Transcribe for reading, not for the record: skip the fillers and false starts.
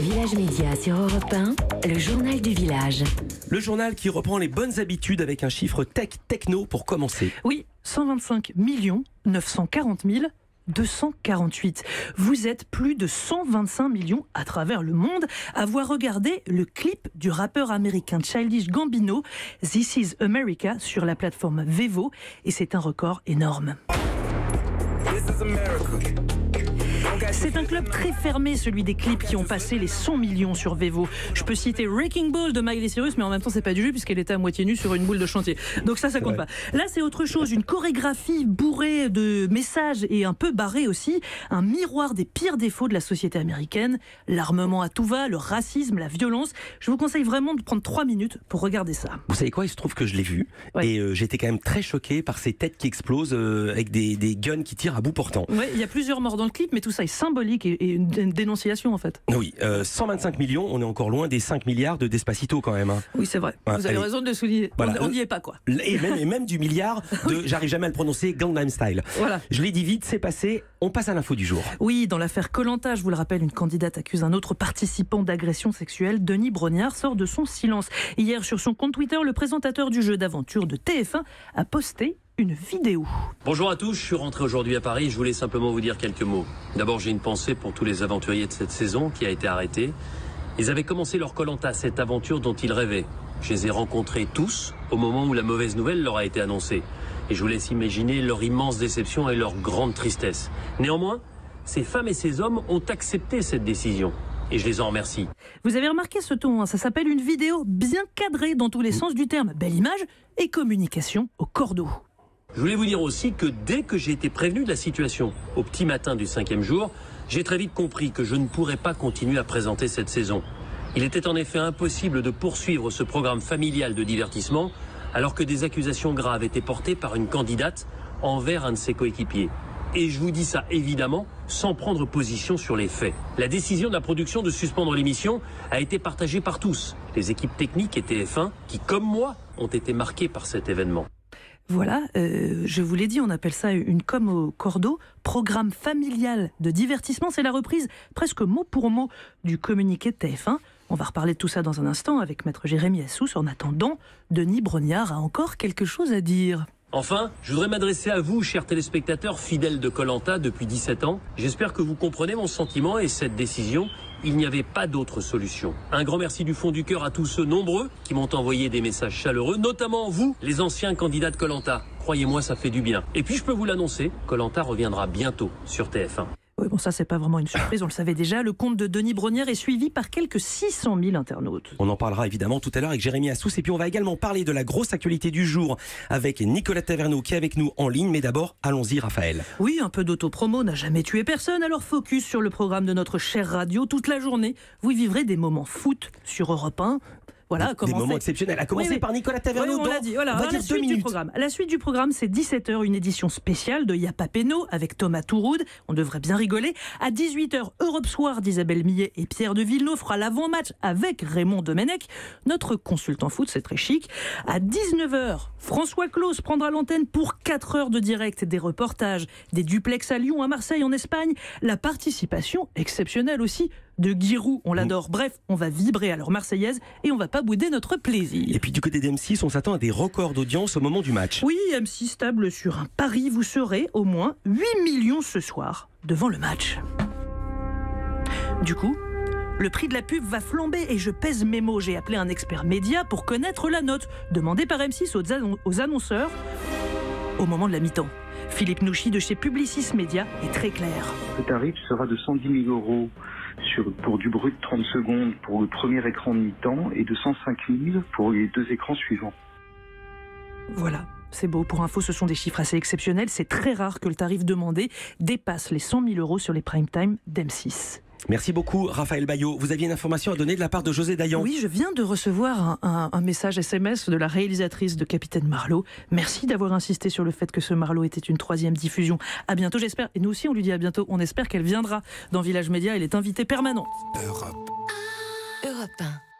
Village Média sur Europe 1, le journal du village. Le journal qui reprend les bonnes habitudes avec un chiffre techno pour commencer. Oui, 125 940 248. Vous êtes plus de 125 millions à travers le monde à avoir regardé le clip du rappeur américain Childish Gambino, This is America, sur la plateforme Vevo, et c'est un record énorme. C'est un club très fermé, celui des clips qui ont passé les 100 millions sur Vevo. Je peux citer Wrecking Ball de Miley Cyrus, mais en même temps c'est pas du jeu puisqu'elle était à moitié nue sur une boule de chantier. Donc ça compte pas. Là c'est autre chose, une chorégraphie bourrée de messages et un peu barrée aussi, un miroir des pires défauts de la société américaine, l'armement à tout va, le racisme, la violence. Je vous conseille vraiment de prendre 3 minutes pour regarder ça. Vous savez quoi, il se trouve que je l'ai vu et j'étais quand même très choqué par ces têtes qui explosent avec des guns qui tirent à bout portant. Ouais, il y a plusieurs morts dans le clip, mais tout ça est symbolique et une dénonciation en fait. Oui, 125 millions, on est encore loin des 5 milliards de Despacito quand même. Oui, c'est vrai. Vous avez raison de le souligner. Voilà. On n'y est pas quoi. Et même du milliard de, j'arrive jamais à le prononcer, Gangnam Style. Voilà. Je l'ai dit vite, c'est passé. On passe à l'info du jour. Oui, dans l'affaire Koh-Lanta, je vous le rappelle, une candidate accuse un autre participant d'agression sexuelle. Denis Brognard sort de son silence. Hier, sur son compte Twitter, le présentateur du jeu d'aventure de TF1 a posté une vidéo. Bonjour à tous, je suis rentré aujourd'hui à Paris, je voulais simplement vous dire quelques mots. D'abord, j'ai une pensée pour tous les aventuriers de cette saison qui a été arrêtés. Ils avaient commencé leur Koh-Lanta, cette aventure dont ils rêvaient. Je les ai rencontrés tous au moment où la mauvaise nouvelle leur a été annoncée. Et je vous laisse imaginer leur immense déception et leur grande tristesse. Néanmoins, ces femmes et ces hommes ont accepté cette décision. Et je les en remercie. Vous avez remarqué ce ton, hein, ça s'appelle une vidéo bien cadrée dans tous les sens du terme. Belle image et communication au cordeau. Je voulais vous dire aussi que dès que j'ai été prévenu de la situation, au petit matin du 5e jour, j'ai très vite compris que je ne pourrais pas continuer à présenter cette saison. Il était en effet impossible de poursuivre ce programme familial de divertissement alors que des accusations graves étaient portées par une candidate envers un de ses coéquipiers. Et je vous dis ça évidemment sans prendre position sur les faits. La décision de la production de suspendre l'émission a été partagée par tous, les équipes techniques et TF1 qui, comme moi, ont été marquées par cet événement. Voilà, je vous l'ai dit, on appelle ça une com au cordeau, programme familial de divertissement. C'est la reprise presque mot pour mot du communiqué de TF1. On va reparler de tout ça dans un instant avec maître Jérémy Assous. En attendant, Denis Brognard a encore quelque chose à dire. Enfin, je voudrais m'adresser à vous, chers téléspectateurs fidèles de Koh-Lanta depuis 17 ans. J'espère que vous comprenez mon sentiment et cette décision. Il n'y avait pas d'autre solution. Un grand merci du fond du cœur à tous ceux nombreux qui m'ont envoyé des messages chaleureux, notamment vous, les anciens candidats de Koh-Lanta. Croyez-moi, ça fait du bien. Et puis je peux vous l'annoncer, Koh-Lanta reviendra bientôt sur TF1. Oui, bon, ça, c'est pas vraiment une surprise, on le savait déjà. Le compte de Denis Brognard est suivi par quelques 600 000 internautes. On en parlera évidemment tout à l'heure avec Jérémy Assous. Et puis on va également parler de la grosse actualité du jour avec Nicolas Taverneau qui est avec nous en ligne. Mais d'abord, allons-y Raphaël. Oui, un peu d'autopromo n'a jamais tué personne. Alors focus sur le programme de notre chère radio. Toute la journée, vous vivrez des moments foot sur Europe 1. Voilà, des moments exceptionnels, à commencer par Nicolas Taverneau. On l'a dit, voilà. À la suite du programme. À la suite du programme, c'est 17h, une édition spéciale de Y'a pas Péno avec Thomas Touroud. On devrait bien rigoler. À 18h, Europe Soir d'Isabelle Millet et Pierre de Villeneuve fera l'avant-match avec Raymond Domenech, notre consultant foot, c'est très chic. À 19h, François Claus prendra l'antenne pour 4 heures de direct, des reportages, des duplex à Lyon, à Marseille, en Espagne. La participation exceptionnelle aussi de Giroud, on l'adore. Bref, on va vibrer à leur Marseillaise et on va pas bouder notre plaisir. Et puis du côté d'M6, on s'attend à des records d'audience au moment du match. Oui, M6 table sur un pari. Vous serez au moins 8 millions ce soir devant le match. Du coup, le prix de la pub va flamber et je pèse mes mots. J'ai appelé un expert média pour connaître la note demandée par M6 aux annonceurs au moment de la mi-temps. Philippe Nouchy de chez Publicis Média est très clair. Le tarif sera de 110 000 € pour du brut 30 secondes pour le premier écran de mi-temps et de 105 000 pour les 2 écrans suivants. Voilà, c'est beau. Pour info, ce sont des chiffres assez exceptionnels. C'est très rare que le tarif demandé dépasse les 100 000 € sur les prime time d'M6. Merci beaucoup Raphaël Bayot. Vous aviez une information à donner de la part de José Dayan. Oui, je viens de recevoir un message SMS de la réalisatrice de Capitaine Marlowe. Merci d'avoir insisté sur le fait que ce Marlowe était une 3e diffusion. À bientôt, j'espère. Et nous aussi, on lui dit à bientôt. On espère qu'elle viendra dans Village Média. Elle est invitée permanente. Europe 1.